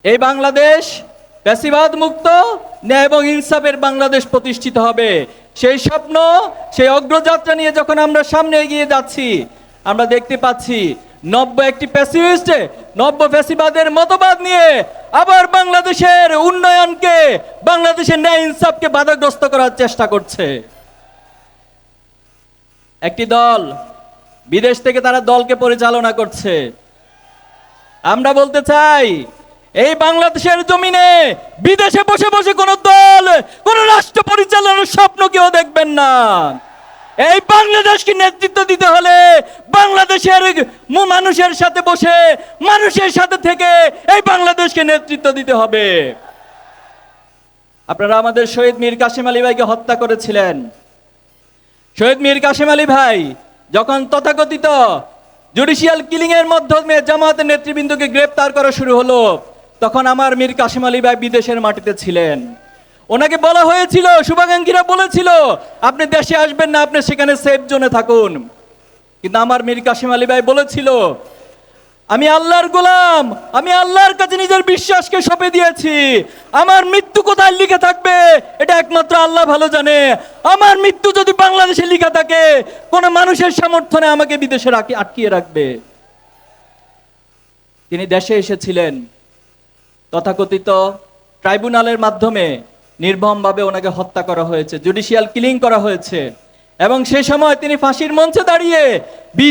এই বাংলাদেশ ফ্যাসিবাদ মুক্ত ন্যায় এবং ইনসাফের বাংলাদেশ প্রতিষ্ঠিত হবে। সেই স্বপ্ন, সেই অগ্রযাত্রা নিয়ে যখন আমরা সামনে এগিয়ে যাচ্ছি, আমরা দেখতে পাচ্ছি নব্য একটি ফ্যাসিস্ট নব্য ফ্যাসিবাদের মতবাদ নিয়ে আবার বাংলাদেশের উন্নয়নকে, বাংলাদেশের ন্যায় ইনসাফকে বাধাগ্রস্ত করার চেষ্টা করছে। একটি দল বিদেশ থেকে তারা দলকে পরিচালনা করছে। আমরা বলতে চাই, এই বাংলাদেশের জমিনে বিদেশে বসে বসে কোন দল, কোন রাষ্ট্র পরিচালনার স্বপ্ন কেউ দেখবেন না। এই বাংলাদেশকে নেতৃত্ব দিতে হলে বাংলাদেশের মানুষের সাথে বসে, মানুষের সাথে থেকে এই বাংলাদেশকে নেতৃত্ব দিতে হবে। আপনারা আমাদের শহীদ মীর কাসেম আলী ভাইকে হত্যা করেছিলেন। শহীদ মীর কাসেম আলী ভাই যখন তথাকথিত জুডিশিয়াল কিলিং এর মাধ্যমে জামায়াতের নেতৃবৃন্দকে গ্রেফতার করা শুরু হলো, তখন আমার মীর কাসেম আলী ভাই বিদেশের মাটিতে ছিলেন। ওনাকে বলা হয়েছিল, শুভাকাঙ্ক্ষীরা বলেছিল, আপনি দেশে আসবেন না, আপনি সেখানে সেফ জোনে থাকুন। কিন্তু আমার মীর কাসেম আলী ভাই বলেছিল, আমি আল্লাহর গোলাম, আমি আল্লাহর কাছে নিজের বিশ্বাসকে সঁপে দিয়েছি। আমার মৃত্যু কোথায় লিখে থাকবে এটা একমাত্র আল্লাহ ভালো জানে। আমার মৃত্যু যদি বাংলাদেশে লিখা থাকে, কোন মানুষের সমর্থনে আমাকে বিদেশে আটকিয়ে রাখবে। তিনি দেশে এসেছিলেন, তথাকথিত ট্রাইব্যুনালের মাধ্যমে নির্মমভাবে ওনাকে হত্যা করা হয়েছে, জুডিশিয়াল কিলিং করা হয়েছে। এবং সেই সময় তিনি ফাঁসির মঞ্চে দাঁড়িয়ে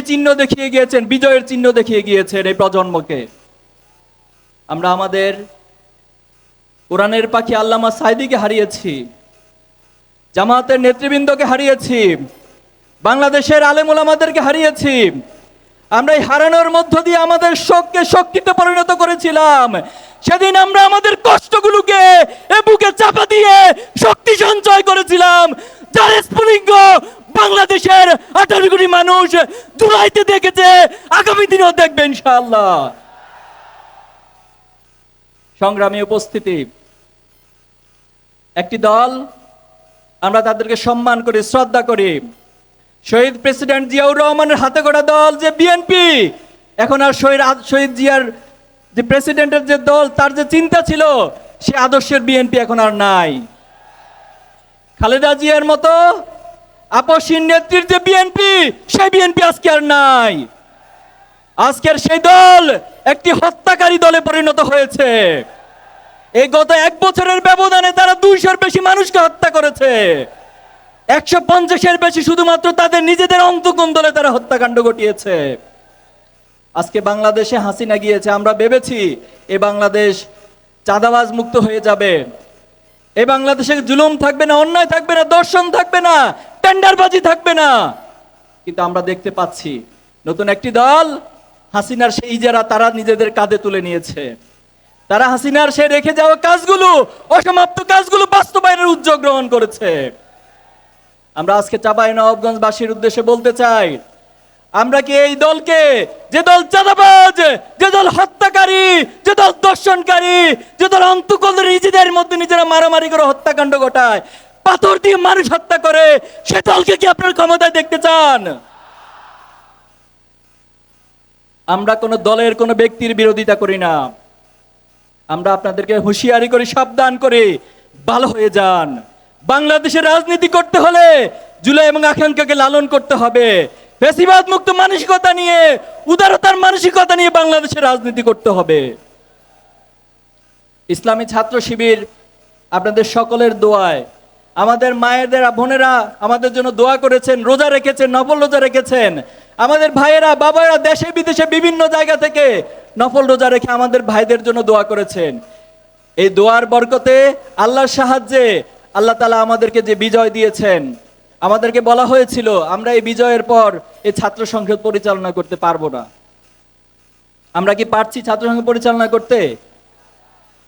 চিহ্ন দেখিয়ে গিয়েছেন, বিজয়ের চিহ্ন দেখিয়ে গিয়েছেন এই প্রজন্মকে। আমরা আমাদের কোরআনের পাখি আল্লামা সাঈদীকে হারিয়েছি, জামায়াতের নেতৃবৃন্দকে হারিয়েছি, বাংলাদেশের আলেম ওলামাদেরকে হারিয়েছি। আমরা এই হারানোর মধ্য দিয়ে আমাদের শোককে শক্তিতে পরিণত করেছিলাম। সেদিন আমরা আমাদের কষ্টগুলোকে বুকে চাপা দিয়ে শক্তি সঞ্চয় করেছিলাম, যার স্ফুলিঙ্গ বাংলাদেশের 18 কোটি মানুষ জুলাইতে দেখেছে, আগামী দিনেও দেখবে ইনশাআল্লাহ। সংগ্রামী উপস্থিতি, একটি দল, আমরা তাদেরকে সম্মান করি, শ্রদ্ধা করি। শহীদ প্রেসিডেন্ট জিয়াউর রহমানের হাতে গড়া দল যে বিএনপি, এখন আর শহীদ জিয়ার যে প্রেসিডেন্টের যে দল, তার যে চিন্তা ছিল, সে আদর্শের বিএনপি এখন আর নাই। খালেদা জিয়ার মতো আপসহীন নেত্রীর যে বিএনপি, সেই বিএনপি আজকে আর নাই। আজকের সেই দল একটি হত্যাকারী দলে পরিণত হয়েছে। এই গত 1 বছরের ব্যবধানে তারা 200-এর বেশি মানুষকে হত্যা করেছে। 150-এর বেশি শুধুমাত্র তাদের নিজেদের অন্তঃকোণ দলে তারা হত্যাকাণ্ড ঘটিয়েছে। আজকে বাংলাদেশে হাসিনা গিয়েছে, আমরা ভেবেছি এই বাংলাদেশ চাঁদাবাজ মুক্ত হয়ে যাবে, এই বাংলাদেশে জুলুম থাকবে না, অন্যায় থাকবে না, দর্শন থাকবে না, টেন্ডারবাজি থাকবে না। কিন্তু আমরা দেখতে পাচ্ছি নতুন একটি দল, হাসিনার সেই ইজারা তারা নিজেদের কাঁধে তুলে নিয়েছে। তারা হাসিনার সেই রেখে যাওয়া কাজগুলো, অসমাপ্ত কাজগুলো বাস্তবায়নের উদ্যোগ গ্রহণ করেছে। আমরা আজকে চাঁপাইনবাবগঞ্জবাসীর উদ্দেশ্যে বলতে চাই, আমরা কি এই দলকে, যে দল চাঁদাবাজ, যে দল হত্যাকারী, যে দল দর্শনকারী, যে দল অন্তঃকলদের নিজেদের মধ্যে নিজেরা মারামারি করে হত্যাকাণ্ড ঘটায়, পাথর দিয়ে মানুষ হত্যা করে, সে দলকে কি আপনার ক্ষমতায় দেখতে চান? আমরা কোন দলের, কোন ব্যক্তির বিরোধিতা করি না। আমরা আপনাদেরকে হুঁশিয়ারি করি, সাবধান করি, ভালো হয়ে যান। বাংলাদেশের রাজনীতি করতে হলে জুলাই এবং আকাঙ্ক্ষাকে লালন করতে হবে। ফ্যাসিবাদ মুক্ত মানসিকতা নিয়ে, উদারতার মানসিকতা নিয়ে বাংলাদেশের রাজনীতি করতে হবে। ইসলামী ছাত্র শিবির আপনাদের সকলের দোয়ায়, আমাদের মায়েদের বোনেরা আমাদের জন্য দোয়া করেছেন, রোজা রেখেছেন, নফল রোজা রেখেছেন। আমাদের ভাইয়েরা, বাবারা দেশে বিদেশে বিভিন্ন জায়গা থেকে নফল রোজা রেখে আমাদের ভাইদের জন্য দোয়া করেছেন। এই দোয়ার বরকতে, আল্লাহর সাহায্যে আল্লাহ তাআলা আমাদেরকে যে বিজয় দিয়েছেন, আমাদেরকে বলা হয়েছিল আমরা এই বিজয়ের পর এই ছাত্র সংসদ পরিচালনা করতে পারবো না। আমরা কি পারছি ছাত্র সংসদ পরিচালনা করতে?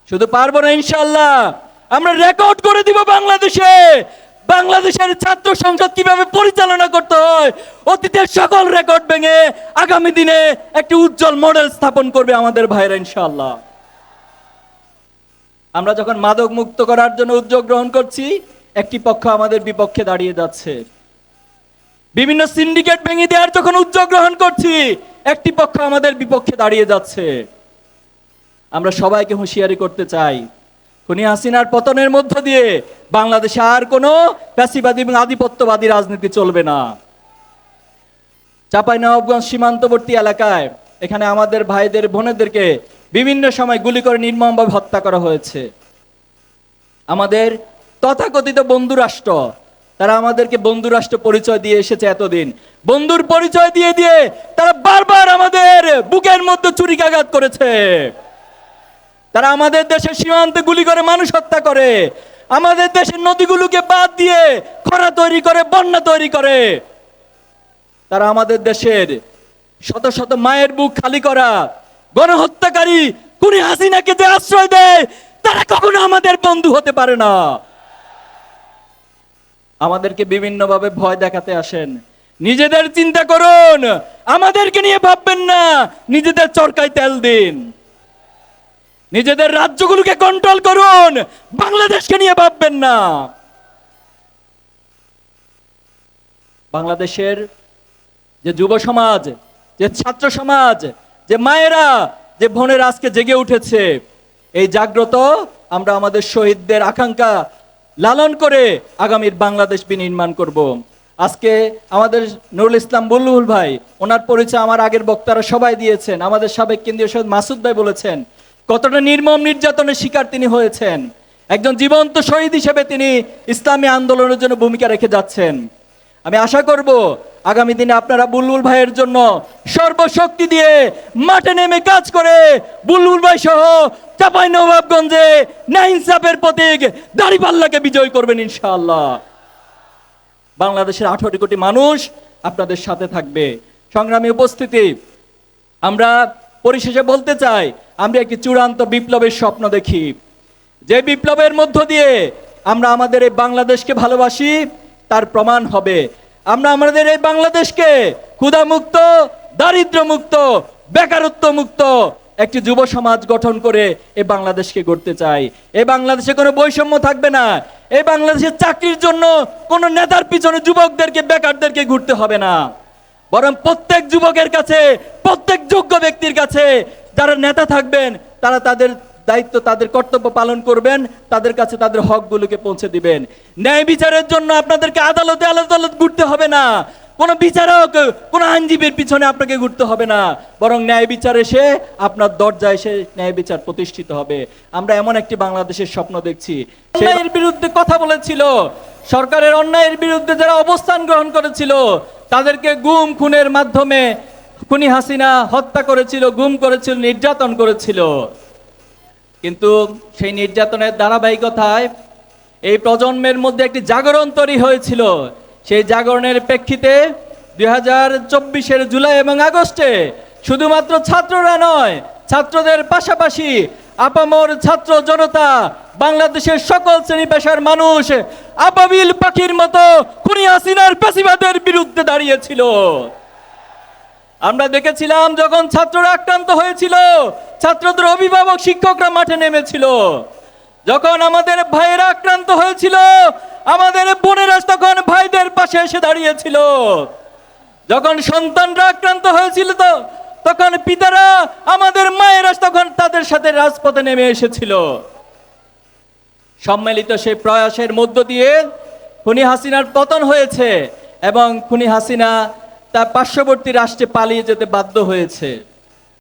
শুধু পারবো না, ইনশাআল্লাহ আমরা রেকর্ড করে দিব বাংলাদেশে, বাংলাদেশের ছাত্র সংসদ কিভাবে পরিচালনা করতে হয়। অতীতের সকল রেকর্ড ভেঙে আগামী দিনে একটি উজ্জ্বল মডেল স্থাপন করবে আমাদের ভাইরা ইনশাআল্লাহ। আমরা যখন মাদক মুক্ত করার জন্য উদ্যোগ গ্রহণ করছি, একটি পক্ষ আমাদের বিপক্ষে দাঁড়িয়ে যাচ্ছে। বিভিন্ন সিন্ডিকেট ভেঙে দেওয়ার যখন উদ্যোগ গ্রহণ করছি, একটি পক্ষ আমাদের বিপক্ষে দাঁড়িয়ে যাচ্ছে। আমরা সবাইকে হুঁশিয়ারি করতে চাই, খুনি হাসিনার পতনের মধ্য দিয়ে বাংলাদেশে আর কোনো ফ্যাসিবাদী এবং আধিপত্যবাদী রাজনীতি চলবে না। চাঁপাইনবাবগঞ্জ সীমান্তবর্তী এলাকায় এখানে আমাদের ভাইদের বোনেদেরকে বিভিন্ন সময় গুলি করে নির্মমভাবে হত্যা করা হয়েছে। আমাদের তথাকথিত বন্ধু রাষ্ট্র, তারা আমাদেরকে বন্ধু রাষ্ট্র পরিচয় দিয়ে এসেছে এতদিন। বন্ধুর পরিচয় দিয়ে দিয়ে তারা বারবার আমাদের বুকের মধ্যে ছুরিকাঘাত করেছে। তারা আমাদের দেশের সীমান্তে গুলি করে মানুষ হত্যা করে, আমাদের দেশের নদীগুলোকে বাদ দিয়ে খরা তৈরি করে, বন্যা তৈরি করে। তারা আমাদের দেশের শত শত মায়ের বুক খালি করা গণহত্যাকারী খুনি হাসিনাকে যে আশ্রয় দেয়, তারা কখনো আমাদের বন্ধু হতে পারে না। আমাদেরকে বিভিন্নভাবে ভয় দেখাতে আসেন। নিজেদের চিন্তা করুন, আমাদেরকে নিয়ে ভাববেন না। নিজেদের চরকায় তেল দিন, নিজেদের রাজ্যগুলোকে কন্ট্রোল করুন, বাংলাদেশকে নিয়ে ভাববেন না। বাংলাদেশের যে যুব সমাজ, যে ছাত্র সমাজ, যে মায়েরা, যে বোনেরা আজকে জেগে উঠেছে, এই জাগ্রত আমরা আমাদের শহীদদের আকাঙ্ক্ষা লালন করে আগামীর বাংলাদেশ বিনির্মাণ করব। আজকে আমাদের নুরুল ইসলাম বুলবুল ভাই, ওনার পরিচয় আমার আগের বক্তারা সবাই দিয়েছেন। আমাদের সাবেক কেন্দ্রীয় শহীদ মাসুদ ভাই বলেছেন কতটা নির্মম নির্যাতনের শিকার তিনি হয়েছেন। একজন জীবন্ত শহীদ হিসেবে তিনি ইসলামী আন্দোলনের জন্য ভূমিকা রেখে যাচ্ছেন। আমি আশা করব আগামী দিনে আপনারা বুলবুল ভাইয়ের জন্য সর্বশক্তি দিয়ে মাঠে নেমে কাজ করে বুলবুল ভাই সহ চাঁপাইনবাবগঞ্জে ন্যায় ইনসাফের প্রতীক দাঁড়িপাল্লাকে বিজয় করবেন ইনশাআল্লাহ। বাংলাদেশের 18 কোটি মানুষ আপনাদের সাথে থাকবে। সংগ্রামী উপস্থিতি, আমরা পরিশেষে বলতে চাই, আমরা একটি চূড়ান্ত বিপ্লবের স্বপ্ন দেখি, যে বিপ্লবের মধ্য দিয়ে আমরা আমাদের এই বাংলাদেশকে ভালোবাসি তার প্রমাণ হবে। আমরা আমাদের এই বাংলাদেশকে ক্ষুধামুক্ত, দারিদ্র মুক্ত, বেকারত্ব মুক্ত একটি যুব সমাজ গঠন করে এই বাংলাদেশকে গড়তে চাই। এই বাংলাদেশে কোনো বৈষম্য থাকবে না। এই বাংলাদেশের চাকরির জন্য কোনো নেতার পিছনে যুবকদেরকে, বেকারদেরকে ঘুরতে হবে না। বরং প্রত্যেক যুবকের কাছে, প্রত্যেক যোগ্য ব্যক্তির কাছে যারা নেতা থাকবেন, তারা তাদের দায়িত্ব, তাদের কর্তব্য পালন করবেন, তাদের কাছে তাদের হকগুলোকে পৌঁছে দিবেন। ন্যায় বিচারের জন্য আপনাদেরকে আদালতে আদালত ঘুরতে হবে না। কোনো বিচারক, কোনো আইনজীবীর পিছনে আপনাকে ঘুরতে হবে না। বরং ন্যায় বিচার এসে আপনার দরজায় এসে ন্যায় বিচার প্রতিষ্ঠিত হবে। আমরা এমন একটি বাংলাদেশের স্বপ্ন দেখছি। অন্যায়ের বিরুদ্ধে কথা বলেছিল, সরকারের অন্যায়ের বিরুদ্ধে যারা অবস্থান গ্রহণ করেছিল, তাদেরকে গুম খুনের মাধ্যমে খুনি হাসিনা হত্যা করেছিল, গুম করেছিল, নির্যাতন করেছিল। কিন্তু সেই নির্যাতনের ধারাবাহিকতায় এই প্রজন্মের মধ্যে একটি জাগরণ তৈরি হয়েছিল। সেই জাগরণের প্রেক্ষিতে 2024-এর জুলাই এবং আগস্টে শুধুমাত্র ছাত্ররা নয়, ছাত্রদের পাশাপাশি আপামর ছাত্র জনতা, বাংলাদেশের সকল শ্রেণী পেশার মানুষ আবাবিল পাখির মতো খুনি হাসিনার ফ্যাসিবাদের বিরুদ্ধে দাঁড়িয়েছিল। আমরা দেখেছিলাম যখন ছাত্ররা আক্রান্ত হয়েছিল, ছাত্রদের অভিভাবক শিক্ষকরা মাঠে নেমেছিল। যখন আমাদের ভাইয়েরা আক্রান্ত হয়েছিল, আমাদের বোনেরা তখন ভাইদের পাশে এসে দাঁড়িয়েছিল। যখন সন্তানরা আক্রান্ত হয়েছিল, তখন পিতারা, আমাদের মায়েরা তখন তাদের সাথে রাজপথে নেমে এসেছিল। সম্মিলিত সেই প্রয়াসের মধ্য দিয়ে খুনি হাসিনার পতন হয়েছে এবং খুনি হাসিনা তার পার্শ্ববর্তী রাষ্ট্রে পালিয়ে যেতে বাধ্য হয়েছে।